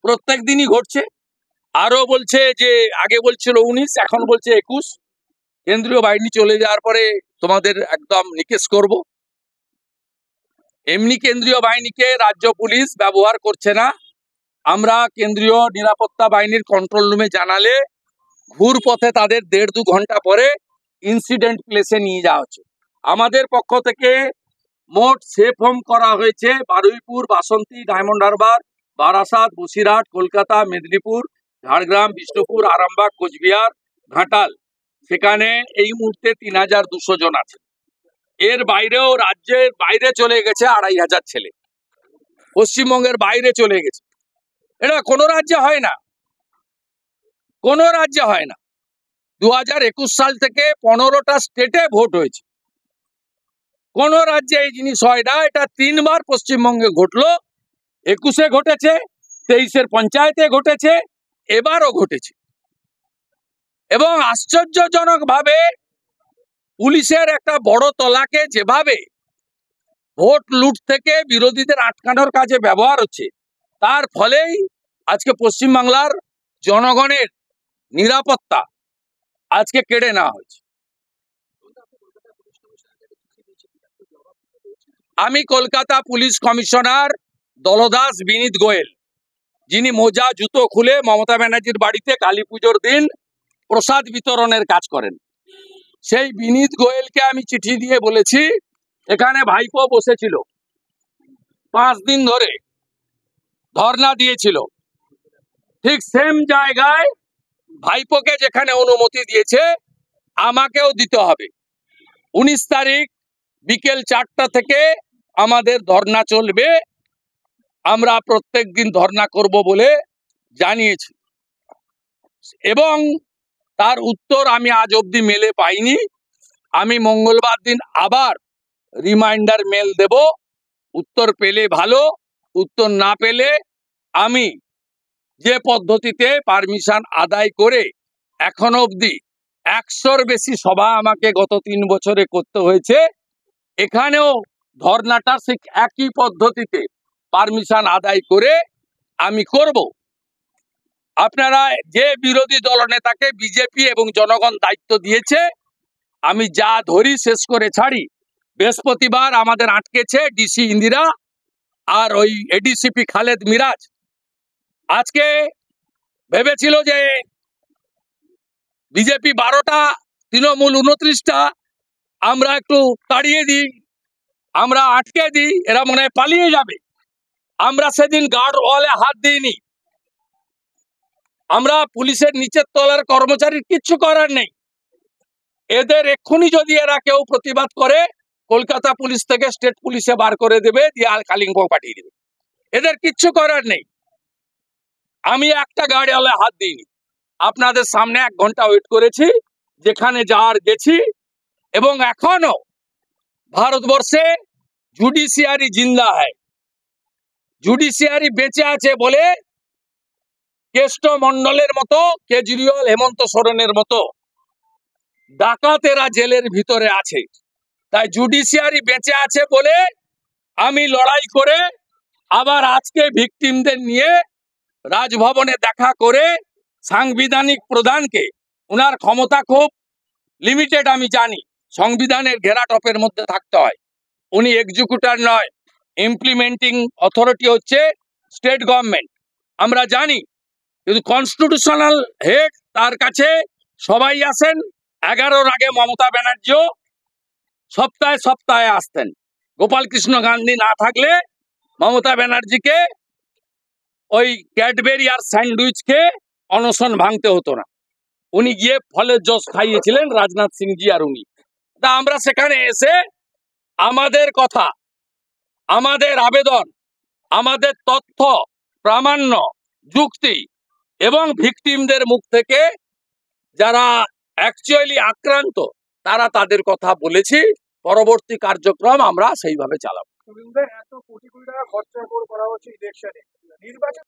প্রত্যেক দিনই ঘটছে। আরো বলছে যে আগে বলছিল 19, এখন বলছে 21। কেন্দ্রীয় বাহিনী চলে যাওয়ার পরে তোমাদের একদম নিকেশ করব। এমনি কেন্দ্রীয় বাহিনীকে রাজ্য পুলিশ ব্যবহার করছে না। আমরা কেন্দ্রীয় নিরাপত্তা বাহিনীর কন্ট্রোল রুমে জানালে ঘুর পথে তাদের 1.5-2 ঘন্টা পরে ইনসিডেন্ট প্লেসে নিয়ে যাওয়া হচ্ছে। আমাদের পক্ষ থেকে মোট সেফ হোম করা হয়েছে বারুইপুর, বাসন্তী, ডায়মন্ড হারবার, বারাসাত, বসিরহাট, কলকাতা, মেদিনীপুর, ঝাড়গ্রাম, বিষ্ণুপুর, আরামবাগ, কোচবিহার, ঘাটাল। সেখানে এই মুহূর্তে 3200 জন আছে। এর বাইরেও রাজ্যের বাইরে চলে গেছে 2500 ছেলে, পশ্চিমবঙ্গের বাইরে চলে গেছে। এটা কোনো রাজ্যে হয় না, কোনো রাজ্যে হয় না। 2021 সাল থেকে 15টা স্টেটে ভোট হয়েছে, কোন রাজ্যে এই জিনিস হয় না। এটা 3 বার পশ্চিমবঙ্গে ঘটলো। 21-এ ঘটেছে, 23-এর পঞ্চায়েতে ঘটেছে, এবারও ঘটেছে। এবং আশ্চর্যজনক ভাবে পুলিশের একটা বড় তলাকে যেভাবে ভোট লুট থেকে বিরোধীদের আটকানোর কাজে ব্যবহার হচ্ছে, তার ফলেই আজকে পশ্চিমবাংলার জনগণের নিরাপত্তা আজকে কেড়ে নেওয়া হয়েছে। আমি কলকাতা পুলিশ কমিশনার দলদাস বিনীত গোয়েল, যিনি মোজা জুতো খুলে মমতা ব্যানার্জির বাড়িতে কালী পুজোর দিন প্রসাদ বিতরণের কাজ করেন, সেই বিনীত গোয়েলকে আমি চিঠি দিয়ে বলেছি, এখানে ভাইপো বসেছিল 5 দিন ধরে ধর্ণা দিয়েছিল, ঠিক সেম জায়গায় ভাইপোকে যেখানে অনুমতি দিয়েছে আমাকেও দিতে হবে। 19 তারিখ বিকেল 4টা থেকে আমাদের ধর্ণা চলবে। আমরা প্রত্যেক দিন ধর্ণা করব বলে জানিয়েছি, এবং তার উত্তর আমি আজ অবধি মেলে পাইনি। আমি মঙ্গলবার দিন আবার রিমাইন্ডার মেল দেব। উত্তর পেলে ভালো, উত্তর না পেলে আমি যে পদ্ধতিতে পারমিশন আদায় করে এখনো অবধি 100-র বেশি সভা আমাকে গত 3 বছরে করতে হয়েছে, এখানেও ধর্নাটা ঠিক একই পদ্ধতিতে পারমিশন আদায় করে আমি করব। আপনারা যে বিরোধী দলনেতাকে বিজেপি এবং জনগণ দায়িত্ব দিয়েছে, আমি যা ধরি শেষ করে ছাড়ি। বৃহস্পতিবার আমাদের আটকেছে ডিসি ইন্দিরা আর ওই এডিসিপি খালেদ মিরাজ। আজকে ভেবেছিল যে বিজেপি 12টা, তৃণমূল 29টা, আমরা একটু তাড়িয়ে দিই, আমরা আটকে দিই, এরা মনে হয় পালিয়ে যাবে। আমরা সেদিন গার্ড ওয়ালে হাত দিইনি। আমরা পুলিশের নিচের তলার কর্মচারীর কিচ্ছু করার নেই। এদের এক্ষুনি যদি এরা কেউ প্রতিবাদ করে, কলকাতা পুলিশ থেকে স্টেট পুলিশে বার করে দেবে, দিয়ে কালিম্পং পাঠিয়ে দেবে। এদের কিচ্ছু করার নেই। আমি একটা গার্ড ওয়ালে হাত দিইনি। আপনাদের সামনে 1 ঘন্টা ওয়েট করেছি, যেখানে যাওয়ার গেছি। এবং এখনো ভারতবর্ষে জুডিশিয়ারি জিন্দা হয়, জুডিশিয়ারি বেঁচে আছে বলে কেষ্ট মন্ডলের মতো, কেজরিওয়াল, হেমন্ত সোরেনের মতো ডাকাতেরা জেলের ভিতরে আছে। তাই জুডিশিয়ারি বেঁচে আছে বলে আমি লড়াই করে আবার আজকে ভিকটিমদের নিয়ে রাজভবনে দেখা করে সাংবিধানিক প্রধানকে, ওনার ক্ষমতা খুব লিমিটেড আমি জানি, সংবিধানের ঘেরাটপের মধ্যে থাকতে হয়, উনি এক্সিকিউটর নয়, ইমপ্লিমেন্টিং অথরিটি হচ্ছে স্টেট গভর্নমেন্ট, আমরা জানি। কিন্তু কনস্টিটিউশনাল হেড তার কাছে সবাই আসেন। 11-র আগে মমতা ব্যানার্জিও সপ্তাহে সপ্তাহে আসতেন। গোপাল কৃষ্ণ গান্ধী না থাকলে মমতা ব্যানার্জিকে ওই ক্যাডবেরি আর স্যান্ডউইচকে অনশন ভাঙতে হতো না, উনি গিয়ে ফলের জস খাইয়েছিলেন রাজনাথ সিং জি আর উনি। তা আমরা সেখানে এসে আমাদের কথা, আমাদের আবেদন, আমাদের তথ্য প্রামাণ্য, যুক্তি এবং ভিকটিমদের মুখ থেকে যারা অ্যাকচুয়ালি আক্রান্ত তারা তাদের কথা বলেছি। পরবর্তী কার্যক্রম আমরা সেইভাবে চালাবো। এত কোটি কোটি টাকা খরচা করা হচ্ছে ইলেকশনে, নির্বাচন